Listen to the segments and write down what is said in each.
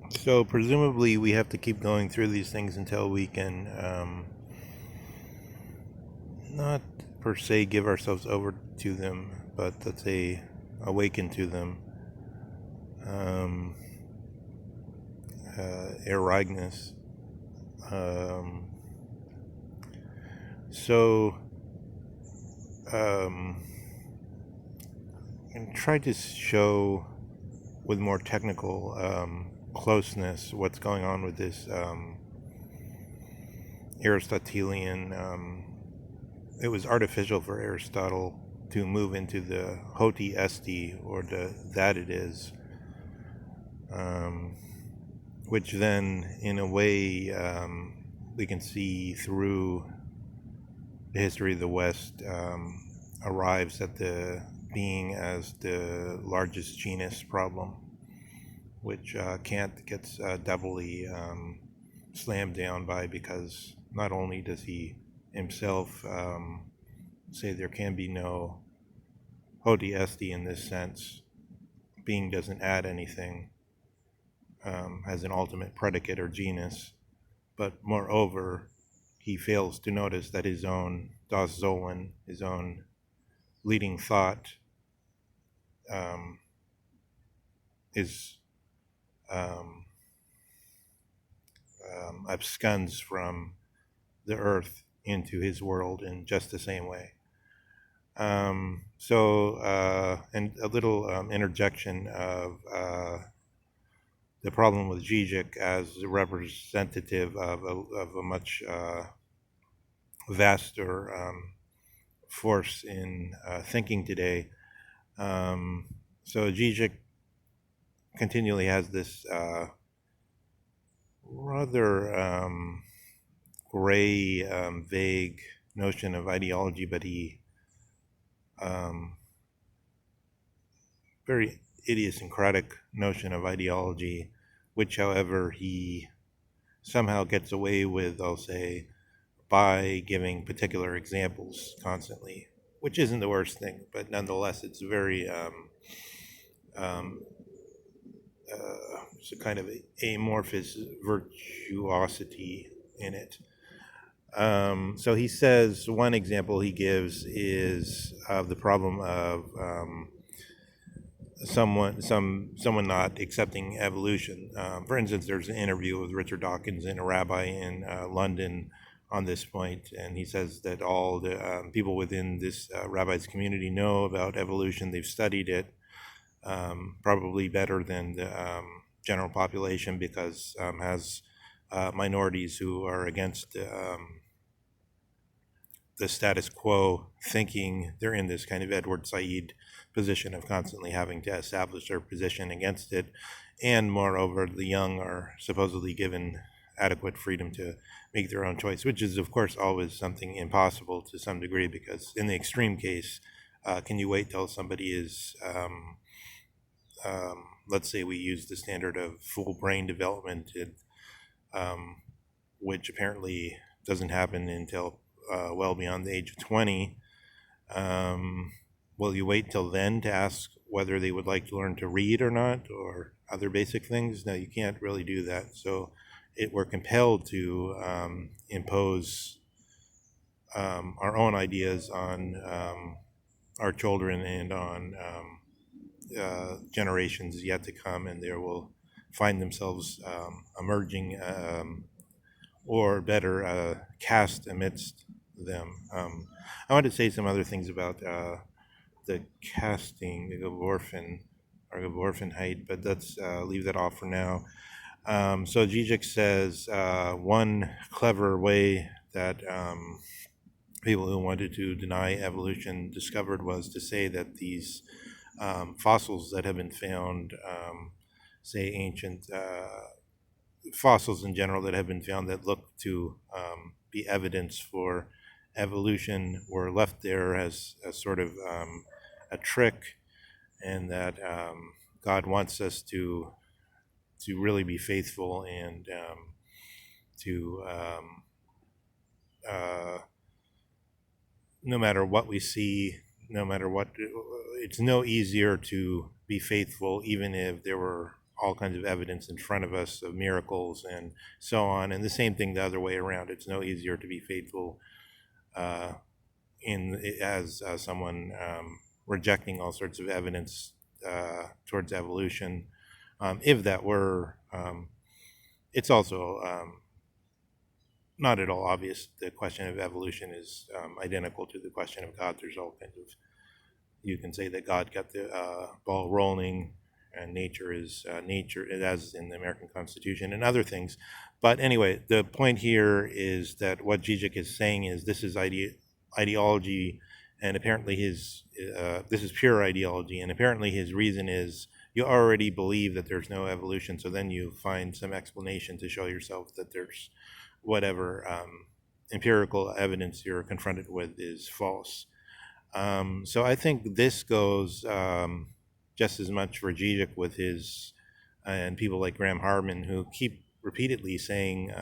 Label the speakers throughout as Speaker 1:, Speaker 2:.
Speaker 1: So presumably we have to keep going through these things until we can not per se give ourselves over to them, but let's say awaken to them. Um, Erignus. Um, so um, and try to show with more technical closeness what's going on with this Aristotelian. It was artificial for Aristotle to move into the Hoti esti, or the that it is, um, which then, in a way, we can see through the history of the West, arrives at the being as the largest genus problem, which Kant gets doubly slammed down by, because not only does he himself say there can be no Hoti esti in this sense, being doesn't add anything as an ultimate predicate or genus, but moreover, he fails to notice that his own Das Sollen, his own leading thought, um, is um, absconds from the earth into his world in just the same way. And a little interjection of the problem with Zizek as a representative of a much vaster force in thinking today. So Zizek continually has this rather gray, vague notion of ideology, but he very idiosyncratic notion of ideology, which, however, he somehow gets away with, I'll say, by giving particular examples constantly, which isn't the worst thing, but nonetheless, it's very um, it's a kind of amorphous virtuosity in it. So he says one example he gives is of the problem of someone not accepting evolution. For instance, there's an interview with Richard Dawkins and a rabbi in London on this point, and he says that all the people within this rabbi's community know about evolution. They've studied it, probably better than the general population, because has minorities who are against the status quo, thinking they're in this kind of Edward Said position of constantly having to establish their position against it. And moreover, the young are supposedly given adequate freedom to make their own choice, which is, of course, always something impossible to some degree, because in the extreme case, can you wait till somebody is, let's say we use the standard of full brain development, which apparently doesn't happen until well beyond the age of 20. Will you wait till then to ask whether they would like to learn to read or not, or other basic things? No, you can't really do that. So we're compelled to impose our own ideas on our children and on generations yet to come, and there will find themselves emerging, or better, cast amidst them. I want to say some other things about the casting, the Geworfen, or Geworfenheit, but let's leave that off for now. So Zizek says one clever way that people who wanted to deny evolution discovered was to say that these fossils that have been found, say ancient fossils in general that have been found that look to be evidence for evolution, were left there as a sort of a trick, and that God wants us to really be faithful, and to no matter what we see, no matter what, it's no easier to be faithful even if there were all kinds of evidence in front of us of miracles and so on. And the same thing the other way around. It's no easier to be faithful uh, as someone rejecting all sorts of evidence towards evolution. If that were, it's also not at all obvious the question of evolution is identical to the question of God. There's all kinds of, you can say that God got the ball rolling, and nature is nature, as in the American Constitution and other things. But anyway, the point here is that what Zizek is saying is this is ideology, and apparently this is pure ideology, and apparently his reason is you already believe that there's no evolution, so then you find some explanation to show yourself that there's whatever empirical evidence you're confronted with is false. So I think this goes just as much for Zizek with his, and people like Graham Harman, who keep repeatedly saying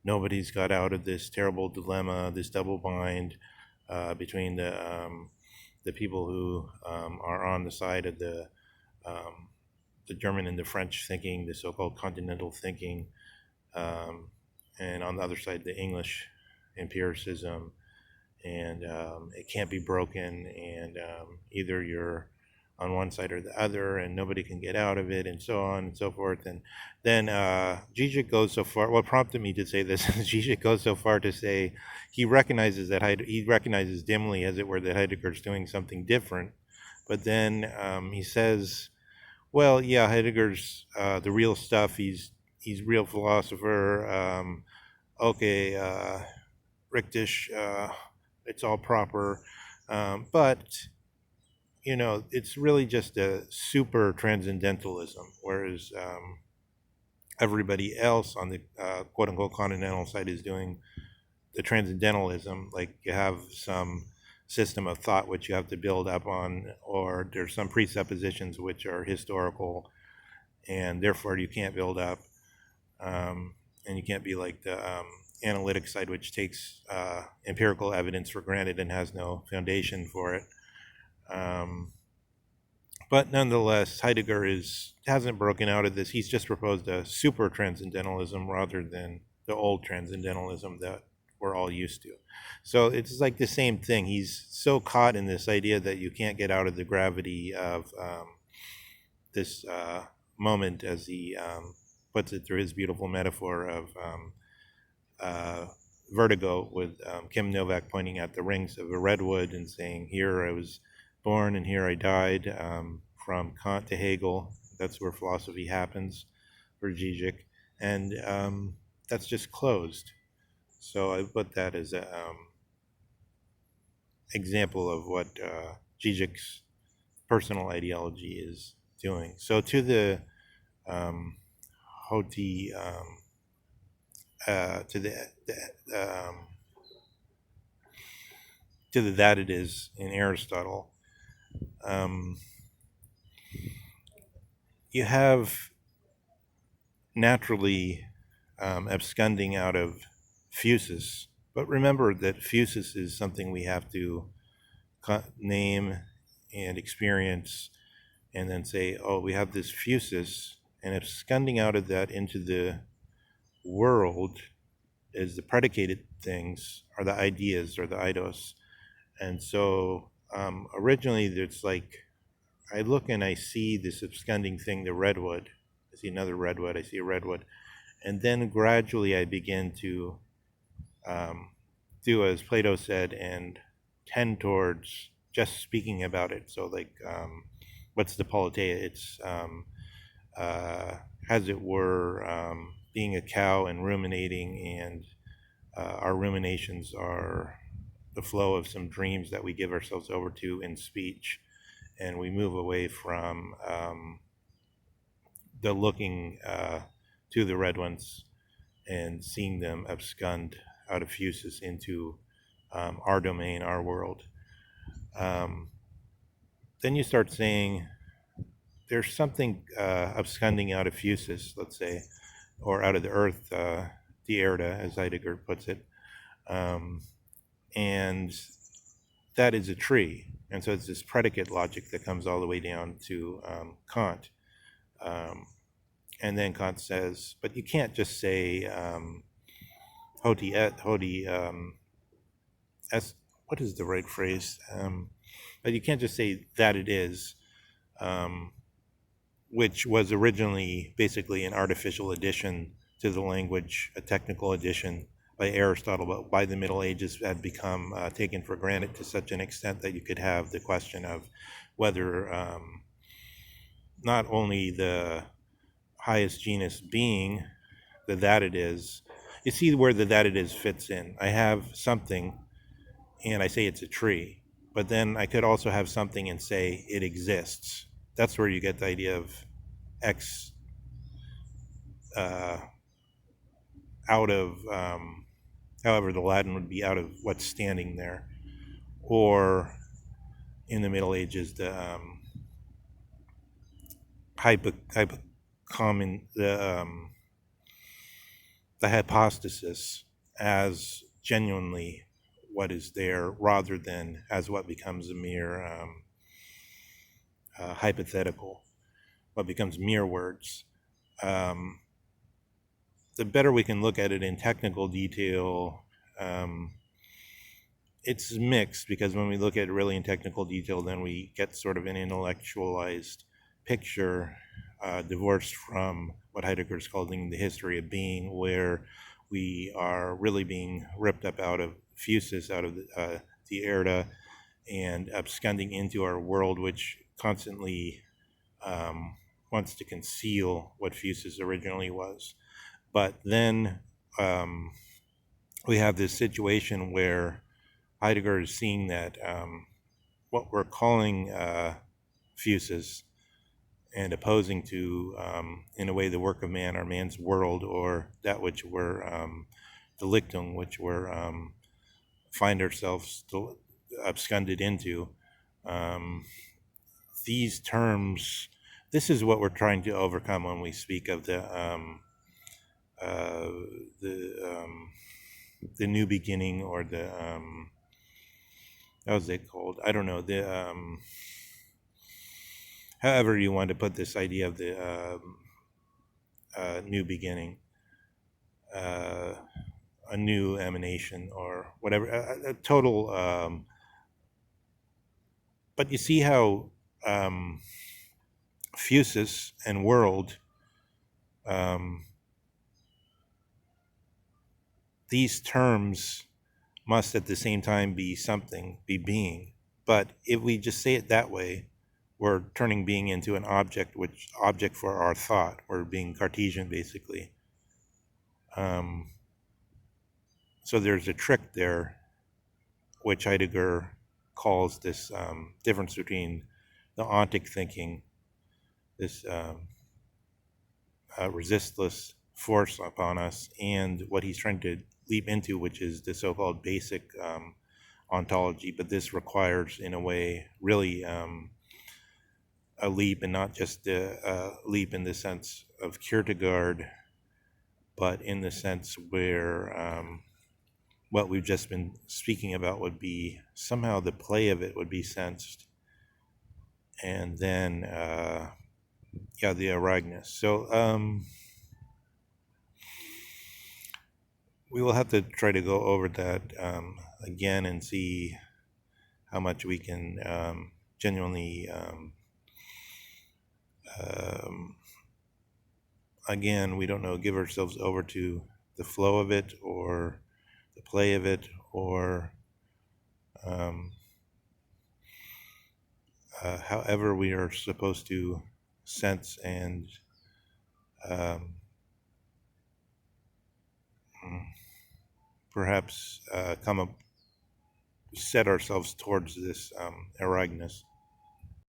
Speaker 1: nobody's got out of this terrible dilemma, this double bind between the people who are on the side of the German and the French thinking, the so-called continental thinking, and on the other side, the English empiricism, and it can't be broken, and either you're on one side or the other, and nobody can get out of it, and so on and so forth. And then Zizek goes so far. What prompted me to say this is Zizek goes so far to say he recognizes he recognizes dimly, as it were, that Heidegger's doing something different, but then he says, well, yeah, Heidegger's the real stuff. He's real philosopher. Okay, Richtish, it's all proper, but it's really just a super transcendentalism, whereas everybody else on the quote unquote continental side is doing the transcendentalism. Like you have some system of thought which you have to build up on, or there's some presuppositions which are historical, and therefore you can't build up, and you can't be like the analytic side, which takes empirical evidence for granted and has no foundation for it. But nonetheless, Heidegger hasn't broken out of this. He's just proposed a super transcendentalism rather than the old transcendentalism that we're all used to. So it's like the same thing. He's so caught in this idea that you can't get out of the gravity of this moment, as he puts it through his beautiful metaphor of vertigo, with Kim Novak pointing at the rings of a redwood and saying, here I was born and here I died, from Kant to Hegel. That's where philosophy happens for Zizek. And that's just closed. So I put that as an example of what Zizek's personal ideology is doing. So to the Hoti, to the that it is in Aristotle, you have naturally absconding out of physis, but remember that physis is something we have to name and experience, and then say, oh, we have this physis, and absconding out of that into the world is the predicated things, are the ideas, or the eidos. And so originally it's like I look and I see this absconding thing, the redwood. I see another redwood, I see a redwood. And then gradually I begin to do as Plato said and tend towards just speaking about it. So like, what's the politeia? It's, as it were, being a cow and ruminating, and our ruminations are the flow of some dreams that we give ourselves over to in speech, and we move away from the looking to the red ones and seeing them abscond out of physis into our domain, our world. Then you start saying there's something absconding out of physis, let's say, or out of the earth, the erda, as Heidegger puts it, and that is a tree. And so it's this predicate logic that comes all the way down to Kant. And then Kant says, but you can't just say Hoti, what is the right phrase? But you can't just say that it is, um, which was originally basically an artificial addition to the language, a technical addition by Aristotle, but by the Middle Ages had become taken for granted to such an extent that you could have the question of whether not only the highest genus being, the that it is, you see where the that it is fits in. I have something and I say it's a tree, but then I could also have something and say it exists. That's where you get the idea of X uh, out of, however, the Latin would be out of what's standing there, or in the Middle Ages, the hypocommon, the hypostasis as genuinely what is there, rather than as what becomes a mere hypothetical, what becomes mere words. Um, the better we can look at it in technical detail, it's mixed, because when we look at it really in technical detail, then we get sort of an intellectualized picture, divorced from what Heidegger is calling the history of being, where we are really being ripped up out of physis, out of the erda, and absconding into our world, which constantly wants to conceal what physis originally was. But then we have this situation where Heidegger is seeing that what we're calling physis, and opposing to, in a way, the work of man, or man's world, or that which we're delictum, which we're find ourselves absconded into. These terms, this is what we're trying to overcome when we speak of the new beginning, or the how is it called? I don't know. The however you want to put this idea of the new beginning, a new emanation, or whatever, a total. But you see how physis and world, these terms must at the same time be something, be being. But if we just say it that way, we're turning being into an object, which object for our thought. We're being Cartesian, basically. So there's a trick there, which Heidegger calls this difference between the ontic thinking, this resistless force upon us, and what he's trying to leap into, which is the so-called basic ontology. But this requires, in a way, really a leap, and not just a leap in the sense of Kierkegaard, but in the sense where what we've just been speaking about would be, somehow the play of it would be sensed, and then the Aragnus. So we will have to try to go over that again, and see how much we can genuinely again, we don't know, give ourselves over to the flow of it, or the play of it, or however we are supposed to sense and perhaps come up, set ourselves towards this Aragnus.